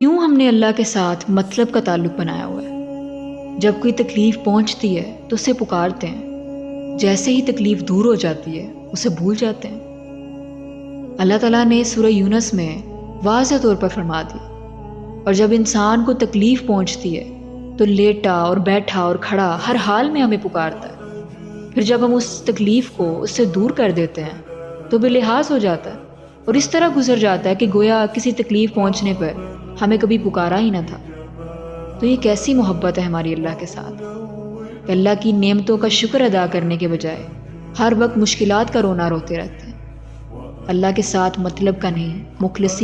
यूं हमने अल्लाह के साथ मतलब का ताल्लुक बनाया हुआ है। जब कोई तकलीफ़ पहुंचती है तो उसे पुकारते हैं, जैसे ही तकलीफ़ दूर हो जाती है उसे भूल जाते हैं। अल्लाह ताला ने सूरह यूनुस में वाज़ेह तौर पर फरमा दिया, और जब इंसान को तकलीफ़ पहुंचती है तो लेटा और बैठा और खड़ा हर हाल में हमें पुकारता है। फिर जब हम उस तकलीफ़ को उससे दूर कर देते हैं तो बेलिहाज हो जाता है और इस तरह गुजर जाता है कि गोया किसी तकलीफ़ पहुंचने पर हमें कभी पुकारा ही ना था। तो ये कैसी मोहब्बत है हमारी अल्लाह के साथ कि अल्लाह की नेमतों का शुक्र अदा करने के बजाय हर वक्त मुश्किलात का रोना रोते रहते हैं। अल्लाह के साथ मतलब का नहीं, मुखलिसी